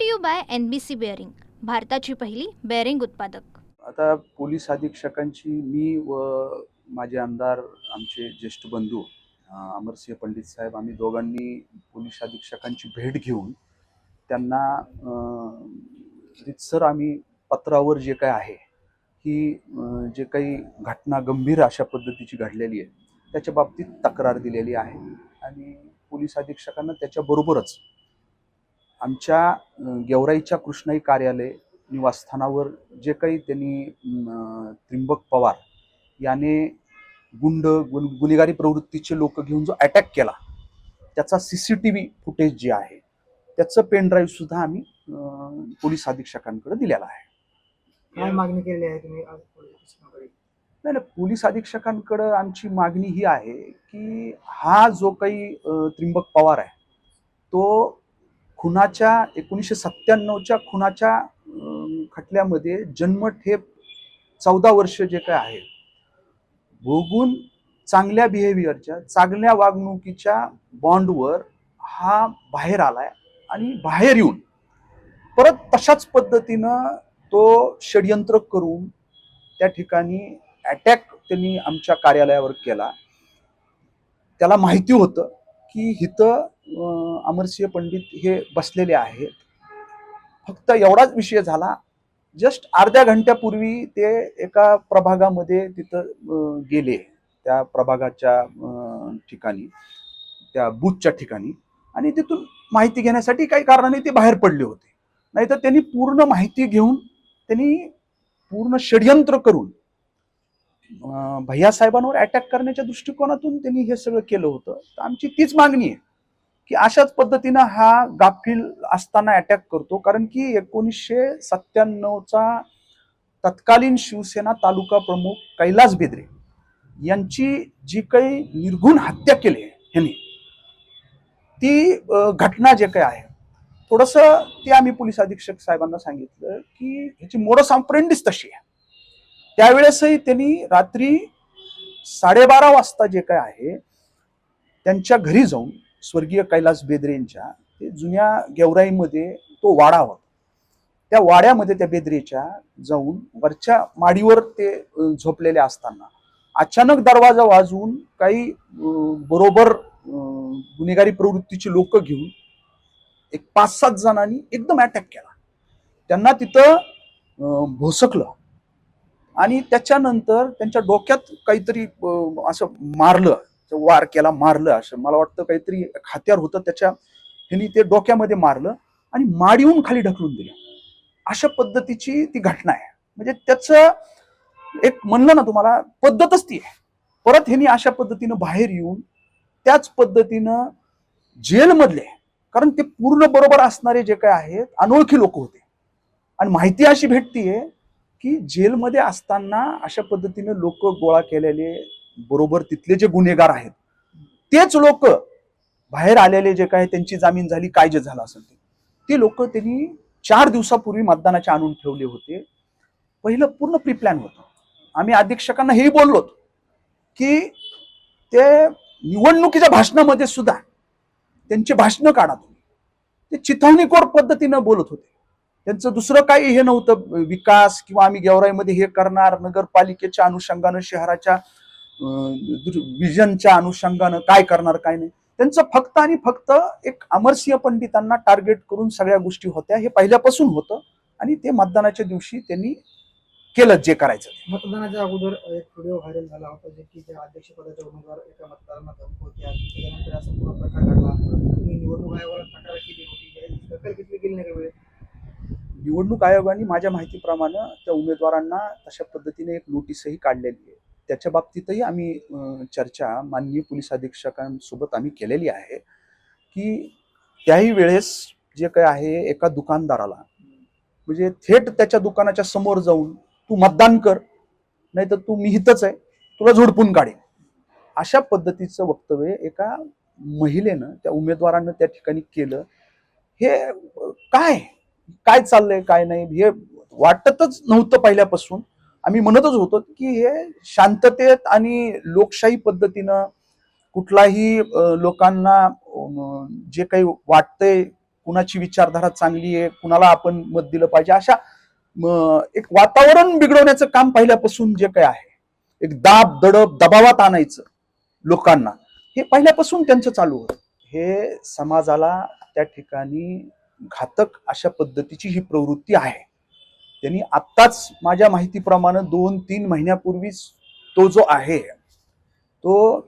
To you by NBC bearing, भारताची पहिली bearing उत्पादक. आता पोलीस अधीक्षकांची मी व माझे आमदार आमचे ज्येष्ठ बंधू अमरसिंह पंडित साहेब आम्ही दोघांनी पोलीस अधीक्षकांची भेट घेऊन त्यांना रितसर आम्ही पत्रावर जे काय आहे ही जे काही घटना गंभीर अशा पद्धतीची घडलेली आहे त्याच्या बाबतीत तक्रार दिलेली आहे आणि पोलीस अधीक्षकांना त्याच्याबरोबरच आमच्या गेवराईच्या कृष्णाई कार्यालय निवासस्थानावर जे काही त्यांनी त्रिंबक पवार याने गुन्हेगारी प्रवृत्तीचे लोक घेऊन जो अटॅक केला त्याचा CCTV फुटेज जे आहे त्याचं पेन ड्राईव्ह सुद्धा आम्ही पोलीस अधीक्षकांकडे दिलेला आहे. काय मागणी केली आहे तुम्ही आज नाही, पोलीस अधीक्षकांकडे आमची मागणी ही आहे की हा जो काही त्रिंबक पवार आहे तो खुनाच्या 1997च्या खुनाच्या खटल्यामध्ये जन्मठेप 14 वर्ष जे काय आहे भोगून चांगल्या बिहेवियरच्या चांगल्या वागणुकीच्या बॉन्डवर हा बाहेर आलाय आणि बाहेर येऊन परत तशाच पद्धतीनं तो षडयंत्र करून त्या ठिकाणी अटॅक त्यांनी आमच्या कार्यालयावर केला. त्याला माहिती होतं की इथं अमरसिंह पंडित हे बसलेले आहेत. फक्त एवढाच विषय झाला, जस्ट अर्ध्या घंट्यापूर्वी ते एका प्रभागामध्ये तिथं गेले, त्या प्रभागाच्या ठिकाणी त्या बूथच्या ठिकाणी, आणि तिथून माहिती घेण्यासाठी काही कारणाने ते बाहेर पडले होते. नाहीतर त्यांनी पूर्ण माहिती घेऊन त्यांनी पूर्ण षडयंत्र करून भैया साहेबांवर अटॅक करण्याच्या दृष्टिकोनातून त्यांनी हे सगळं केलं होतं. तर आमची तीच मागणी आहे की अशाच पद्धतीनं हा गाफील असताना अटॅक करतो. कारण की 1997चा तत्कालीन शिवसेना तालुका प्रमुख कैलास बेदरे यांची जी काही निर्घुण हत्या केली ह्यांनी, ती घटना जे काही आहे थोडस ते आम्ही पोलीस अधीक्षक साहेबांना सांगितलं की ह्याची मोडस ऑपरेंडीच तशी आहे. त्यावेळेसही त्यांनी रात्री 12:30 वाजता जे काय आहे त्यांच्या घरी जाऊन स्वर्गीय कैलास बेदरेंच्या ते जुन्या गेवराईमध्ये तो वाडा होता, त्या वाड्यामध्ये त्या बेदरेच्या जाऊन वरच्या माडीवर ते झोपलेले असताना अचानक दरवाजा वाजवून काही बरोबर गुन्हेगारी प्रवृत्तीची लोक घेऊन एक 5-7 जणांनी एकदम अटॅक केला. त्यांना तिथं भोसकलं आणि त्याच्यानंतर त्यांच्या डोक्यात काहीतरी असं मारलं, वार केला, मारलं. असं मला वाटतं काहीतरी हत्यार होतं त्याच्या, ह्यांनी ते डोक्यामध्ये मारलं आणि माडीहून खाली ढकलून दिलं. अशा पद्धतीची ती घटना आहे. म्हणजे त्याचं एक म्हणलं ना तुम्हाला पद्धतच ती आहे. परत ह्यांनी अशा पद्धतीनं बाहेर येऊन त्याच पद्धतीनं जेलमधले, कारण ते पूर्ण बरोबर असणारे जे काय आहेत अनोळखी लोक होते आणि माहिती अशी भेटतीये की जेलमध्ये असताना अशा पद्धतीने लोक गोळा केलेले बरोबर तिथले जे गुन्हेगार आहेत तेच लोक बाहेर आलेले जे काय त्यांची जामीन झाली, काय जे झालं असेल ते लोक त्यांनी 4 दिवसापूर्वी मतदानाचे आणून ठेवले होते. पहिलं पूर्ण प्री प्लॅन होतं. आम्ही अधीक्षकांना हेही बोललो की ते निवडणुकीच्या भाषणामध्ये सुद्धा त्यांची भाषणं काढा तुम्ही, ते चिथावणीखोर पद्धतीनं बोलत होते. त्यांचं दुसरं काही हे नव्हतं विकास किंवा आम्ही गेवराईमध्ये हे करणार, नगरपालिकेच्या अनुषंगानं शहराच्या विजनच्या अनुषंगानं काय करणार काय नाही. त्यांचं फक्त आणि फक्त एक अमरसिंह पंडितांना टार्गेट करून सगळ्या गोष्टी होत्या. हे पहिल्यापासून होतं आणि ते मतदानाच्या दिवशी त्यांनी केलं जे करायचं. मतदानाच्या अगोदर एक व्हिडिओ व्हायरल झाला होता जे की त्या अध्यक्षपदाचे उमेदवार एका मतदारांना धमकवत्या, त्यानंतर असा पुरा प्रकार घडला. तुम्ही निवडणूक आयोगाला तक्रार केली होती, दखल घेतली गेली नाही वेळेस? निवडणूक आयोगाने माझ्या माहितीप्रमाणे त्या उमेदवारांना तशा पद्धतीने एक नोटीसही काढलेली आहे. त्याच्या बाबतीतही आम्ही चर्चा माननीय पोलीस अधीक्षकांसोबत आम्ही केलेली आहे की त्याही वेळेस जे काय आहे एका दुकानदाराला म्हणजे थेट त्याच्या दुकानाच्या समोर जाऊन तू मतदान कर, नाही तर तू मी हितच आहे, तुला झोडपून काढेन, अशा पद्धतीचं वक्तव्य एका महिलेनं त्या उमेदवारानं त्या ठिकाणी केलं. हे काय काय चाललंय काय नाही हे वाटतच नव्हतं पहिल्यापासून. आम्ही म्हणतच होतो की हे शांततेत आणि लोकशाही पद्धतीनं कुठलाही लोकांना जे काही वाटतंय कुणाची विचारधारा चांगली आहे, कुणाला आपण मत दिलं पाहिजे, अशा एक वातावरण बिघडवण्याचं काम पहिल्यापासून जे काय आहे, एक दाब दडप दबावात आणायचं लोकांना, हे पहिल्यापासून त्यांचं चालू होतं. हे समाजाला त्या ठिकाणी घातक अशा पद्धतीची ही प्रवृत्ती आहे. त्यांनी आत्ताच माझ्या माहितीप्रमाणे 2-3 महिन्यापूर्वीच तो जो आहे तो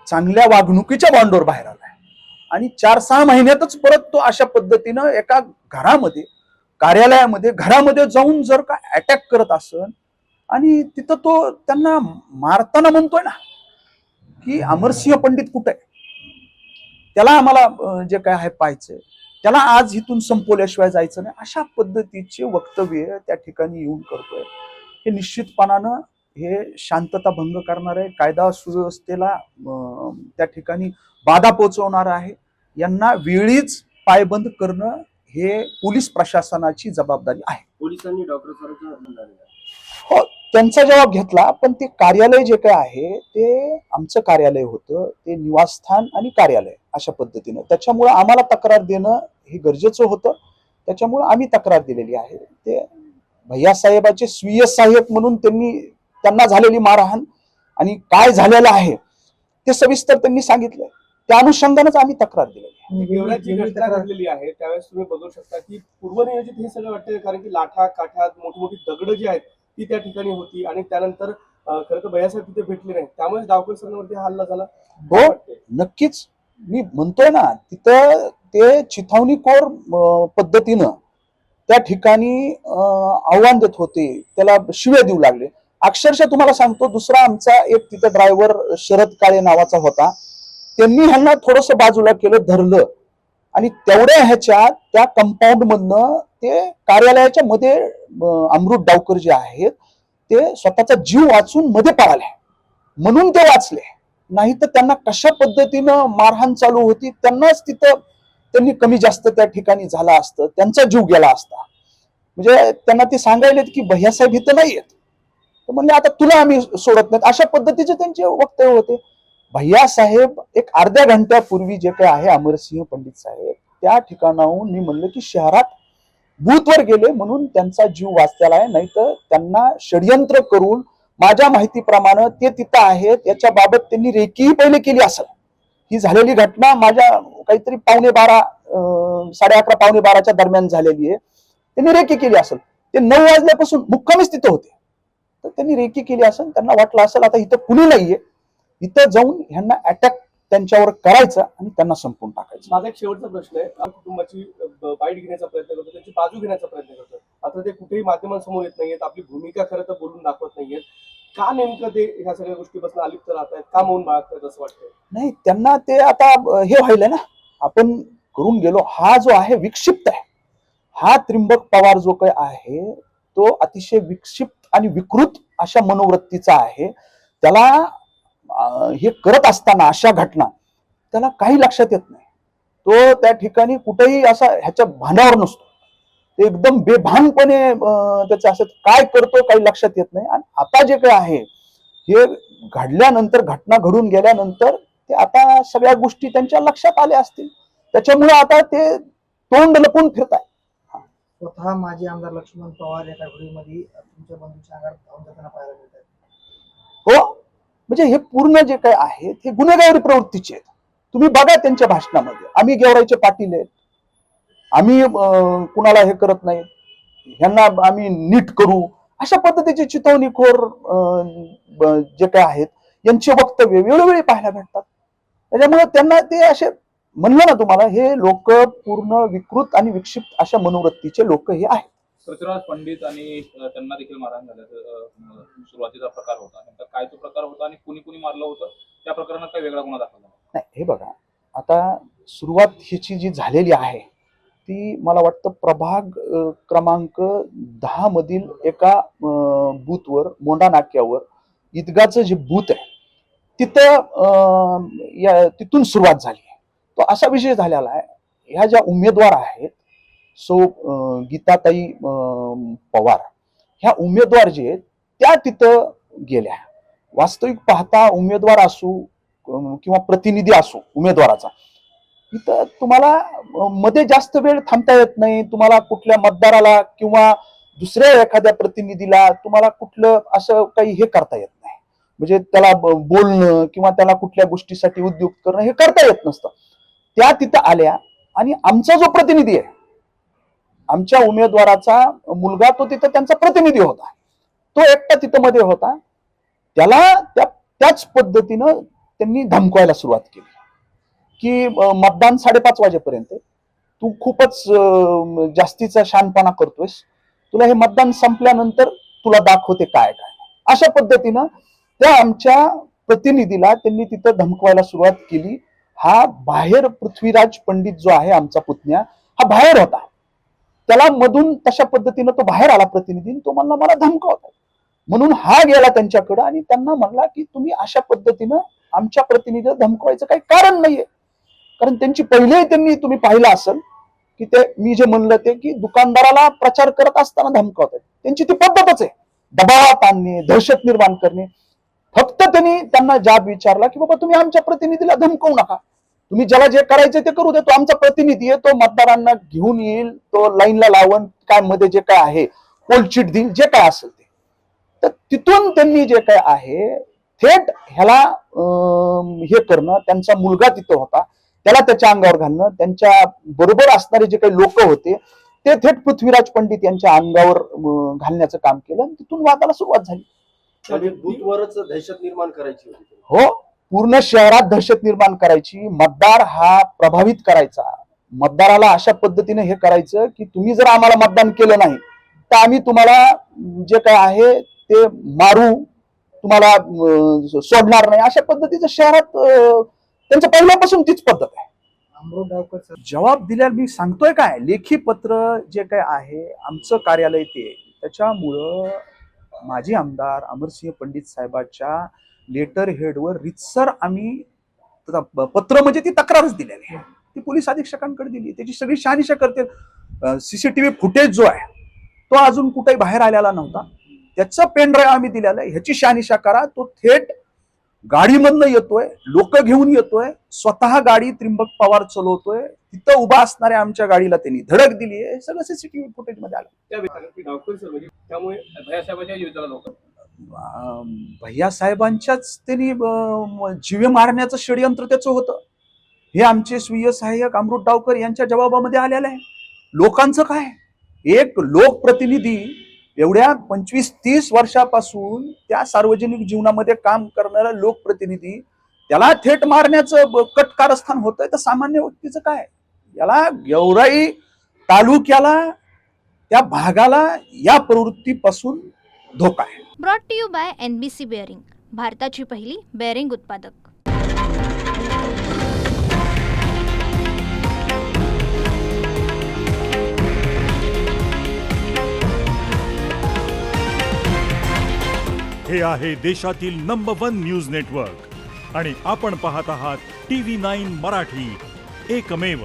चांगल्या वागणुकीच्या बॉन्डवर बाहेर आलाय आणि 4-6 महिन्यातच परत तो अशा पद्धतीनं एका घरामध्ये, कार्यालयामध्ये, घरामध्ये जाऊन जर का अटॅक करत असेल आणि तिथं तो त्यांना मारताना म्हणतोय ना की अमरसिंह पंडित कुठे आहे, त्याला आम्हाला जे काय आहे पाहायचंय, त्याला आज इथून संपवल्याशिवाय जायचं नाही, अशा पद्धतीचे वक्तव्य त्या ठिकाणी येऊन करतोय. हे निश्चितपणानं हे शांतता भंग करणार आहे, कायदा सुव्यवस्थेला त्या ठिकाणी बाधा पोहोचवणार आहे. यांना वेळीच पायबंद करणं हे पोलीस प्रशासनाची जबाबदारी आहे. पोलिसांनी डॉक्टर सरांचा हो, त्यांचा जबाब घेतला, पण ते कार्यालय जे काय आहे ते आमचं कार्यालय होतं, ते निवासस्थान आणि कार्यालय अशा पद्धतीनं, त्याच्यामुळं आम्हाला तक्रार देणं हे गरजेचं होतं. त्याच्यामुळं आम्ही तक्रार दिलेली आहे. ते भैयासाहेबाचे स्वीय सहाय्यक म्हणून त्यांना झालेली मारहाण आणि काय झालेलं आहे ते सविस्तर त्यांनी सांगितलंय. त्या अनुषंगानेच आम्ही तक्रार दिलेली आहे. गेवराची घटना घडलेली आहे त्यावेळेस तुम्ही बघू शकता की पूर्वनियोजित हे सगळं वाटतं, कारण की लाठा काठ्यात मोठी मोठी दगड जी आहेत ती त्या ठिकाणी होती आणि त्यानंतर खरं तर भैयासाहेब तिथे भेटले नाही, त्यामुळे डावकर सरांवरती हल्ला झाला. हो, नक्कीच. मी म्हणतोय ना, तिथं ते चिथावणीखोर पद्धतीनं त्या ठिकाणी आव्हान देत होते, त्याला शिव्या देऊ लागले. अक्षरशः तुम्हाला सांगतो, दुसरा आमचा एक तिथं ड्रायव्हर शरद काळे नावाचा होता, त्यांनी ह्यांना थोडस बाजूला केलं, धरलं आणि तेवढ्या ह्याच्यात त्या कंपाऊंड मधनं ते कार्यालयाच्या मध्ये अमृत डावकर जे आहेत ते स्वतःचा जीव वाचून मध्ये पळाले, म्हणून ते वाचले. नाही तर त्यांना कशा पद्धतीनं मारहाण चालू होती, त्यांनाच तिथं त्यांनी कमी जास्त त्या ठिकाणी झाला असतं, त्यांचा जीव गेला असता. म्हणजे त्यांना ते सांगायलेत की भैयासाहेब इथं नाही येत, तर म्हणले आता तुला आम्ही सोडत नाहीत, अशा पद्धतीचे त्यांचे वक्तव्य होते. भैयासाहेब एक अर्ध्या घंट्यापूर्वी जे काही आहे अमरसिंह पंडित साहेब त्या ठिकाणाहून मी म्हणलं की शहरात बूथवर गेले म्हणून त्यांचा जीव वाचलेला आहे, नाही तर त्यांना षडयंत्र करून माझ्या माहितीप्रमाणे ते तिथं आहेत याच्या बाबत त्यांनी रेकीही पहिले केली असेल. ही झालेली घटना माझ्या काहीतरी 11:15 11:30 11:15च्या दरम्यान झालेली आहे. त्यांनी रेकी केली असेल. ते 9 वाजल्यापासून मुक्कामीच तिथं होते, तर त्यांनी रेकी केली असेल. त्यांना वाटलं असेल आता इथं कुणी नाहीये, इथं जाऊन ह्यांना अटॅक त्यांच्यावर करायचा आणि त्यांना संपून टाकायचं. माझा एक शेवटचा प्रश्न आहे, कुटुंबाची बाईट घेण्याचा प्रयत्न करतो, त्यांची बाजू घेण्याचा प्रयत्न करतो, आता ते कुठेही माध्यमांसमोर येत नाहीयेत, आपली भूमिका खरं तर बोलून दाखवत नाहीयेत, का नेमकं ते ह्या सगळ्या गोष्टीपासून अलिप्त राहत आहेत, का मौन बाळगतात असं वाटतं? नाही, त्यांना ते आता हे व्हायलंय ना, आपण करून गेलो. हा जो आहे विक्षिप्त आहे, हा त्रिंबक पवार जो काही आहे तो अतिशय विक्षिप्त आणि विकृत अशा मनोवृत्तीचा आहे. त्याला हे करत असताना अशा घटना त्याला काही लक्षात येत नाही. तो त्या ठिकाणी कुठेही असा ह्याच्या भानावर नसतो, ते एकदम बेभानपणे त्याचं असं काय करतो काही लक्षात येत नाही. आणि आता जे काही आहे हे घडल्यानंतर, घटना घडून गेल्यानंतर ते आता सगळ्या गोष्टी त्यांच्या लक्षात आल्या असतील, त्याच्यामुळे आता ते तोंड लपून फिरताय. स्वतः माजी आमदार लक्ष्मण पवार एका व्हिडिओमध्ये तुमच्या बंधूच्या अंगावर धावून जाताना पाहायला मिळतात. हो, म्हणजे हे पूर्ण जे काय आहे ते गुन्हेगारी प्रवृत्तीचे आहेत. तुम्ही बघा त्यांच्या भाषणामध्ये, आम्ही गेवराईचे पाटील आहेत, आम्ही कुणाला हे करत नाही, ह्यांना आम्ही नीट करू, अशा पद्धतीचे चितवणीखोर जे काय आहेत यांचे वक्तव्य वेळोवेळी पाहायला भेटतात. त्याच्यामुळे त्यांना ते असे म्हणलं ना तुम्हाला, हे लोक पूर्ण विकृत आणि विक्षिप्त अशा मनोवृत्तीचे लोक हे आहेत. पृथ्वीराज पंडित आणि त्यांना देखील मारहाण झाल्याचा सुरुवातीचा प्रकार होता, नंतर काय तो प्रकार होता आणि कुणी कुणी मारलं होतं त्या प्रकरणात काही वेगळा गुन्हा दाखल झाला नाही. हे बघा, आता सुरुवात ह्याची जी झालेली आहे ती मला वाटतं प्रभाग क्रमांक 10 मधील एका बूथवर, मोंडा नाक्यावर ईदगाचं जे बूथ आहे तिथं तिथून सुरुवात झाली आहे. तो असा विषय झालेला आहे, ह्या ज्या उमेदवार आहेत गीताताई पवार, ह्या उमेदवार जे आहेत त्या तिथं गेल्या. वास्तविक पाहता उमेदवार असू किंवा प्रतिनिधी असू उमेदवाराचा, इथं तुम्हाला मध्ये जास्त वेळ थांबता येत नाही. तुम्हाला कुठल्या मतदाराला किंवा दुसऱ्या एखाद्या प्रतिनिधीला तुम्हाला कुठलं असं काही हे करता येत नाही, म्हणजे त्याला बोलणं किंवा त्याला कुठल्या गोष्टीसाठी उद्युक्त करणं हे करता येत नसतं. त्या तिथं आल्या आणि आमचा जो प्रतिनिधी आहे, आमच्या उमेदवाराचा मुलगा, तो तिथं त्यांचा प्रतिनिधी होता, तो एकटा तिथं मध्ये होता. त्याला त्याच पद्धतीनं त्यांनी धमकवायला सुरुवात केली की मतदान 5:30 वाजेपर्यंत, तू खूपच जास्तीचा शहाणपणा करतोयस, तुला हे मतदान संपल्यानंतर तुला दाखवते काय काय. अशा पद्धतीनं त्या आमच्या प्रतिनिधीला त्यांनी तिथं धमकवायला सुरुवात केली. हा बाहेर पृथ्वीराज पंडित जो आहे आमचा पुतण्या, हा बाहेर होता. त्याला मधून तशा पद्धतीनं तो बाहेर आला प्रतिनिधी, तो म्हणला मला धमकावत. म्हणून हा गेला त्यांच्याकडे आणि त्यांना म्हणला की तुम्ही अशा पद्धतीनं आमच्या प्रतिनिधीला धमकवायचं काही कारण नाहीये. कारण त्यांची पहिलेही त्यांनी तुम्ही पाहिलं असेल की ते मी जे म्हणलं ते की दुकानदाराला प्रचार करत असताना धमकावतात. त्यांची ती पद्धतच आहे, दबावात आणणे, दहशत निर्माण करणे. फक्त त्यांनी त्यांना जाब विचारला की बाबा तुम्ही आमच्या प्रतिनिधीला धमकवू नका, तुम्ही ज्याला जे करायचं ते करू दे, तो आमचा प्रतिनिधी आहे, तो मतदारांना घेऊन येईल, तो लाईनला लावून काय मध्ये जे काय आहे पोलचीट देईल, जे काय असेल ते. तर तिथून त्यांनी जे काय आहे थेट ह्याला हे करणं, त्यांचा मुलगा तिथं होता त्याला त्याच्या अंगावर घालणं, त्यांच्या बरोबर असणारे जे काही लोक होते ते थेट पृथ्वीराज पंडित यांच्या अंगावर घालण्याचं काम केलं आणि तिथून वादाला सुरुवात झाली. म्हणजे बूथवरच दहशत निर्माण करायची होती. हो, पूर्ण शहरात दहशत निर्माण करायची, मतदार हा प्रभावित करायचा, मतदाराला अशा पद्धतीने हे करायचं की तुम्ही जर आम्हाला मतदान केलं नाही तर आम्ही तुम्हाला जे काय आहे ते मारू, तुम्हाला सोडणार नाही. अशा पद्धतीचं शहरात त्यांचं पहिल्यापासून तीच पद्धत आहे. अमृत डावकर सर, जबाब दिल्यावर मी सांगतोय काय, लेखी पत्र जे काय आहे आमचं कार्यालय ते, त्याच्यामुळं माजी आमदार अमरसिंह पंडित साहेबांच्या लेटर हेडवर रितसर आम्ही पत्र म्हणजे ती तक्रारच दिलेली आहे, ती पोलीस अधीक्षकांकडे दिली, त्याची सगळी शहानिशा करते. सीसीटीव्ही फुटेज जो आहे तो अजून कुठेही बाहेर आलेला नव्हता, त्याचं पेन ड्राईव्ह आम्ही दिलेलं आहे, ह्याची शहानिशा करा. तो थेट गाडीमधनं येतोय, लोक घेऊन येतोय, स्वतः गाडी त्रिंबक पवार चालवतोय, तिथं उभा असणाऱ्या आमच्या गाडीला त्यांनी धडक दिली आहे, सगळं सीसीटीव्ही फुटेज मध्ये आलं. डावकर सर म्हणजे त्यामुळे भैयासाहेबांच्या जीविताला धोका. भैया साहेबांच्याच त्यांनी जीवे मारण्याचं षडयंत्र त्याचं होतं. हे आमचे स्वीय सहाय्यक अमृत डावकर यांच्या जबाबामध्ये आलेलं आहे. लोकांचं काय, एक लोकप्रतिनिधी एवढ्या 25-30 वर्षापासून त्या सार्वजनिक जीवनामध्ये काम करणारा लोकप्रतिनिधी, त्याला थेट मारण्याचं कटकारस्थान होतंय, तर सामान्य व्यक्तीचं काय. याला गेवराई तालुक्याला, त्या भागाला या प्रवृत्तीपासून धोका आहे. Brought to you by NBC bearing, भारताची पहिली बेअरिंग उत्पादक. हे आहे देशातील नंबर 1 न्यूज नेटवर्क आणि आपण पाहत आहात TV9 मराठी, एकमेव.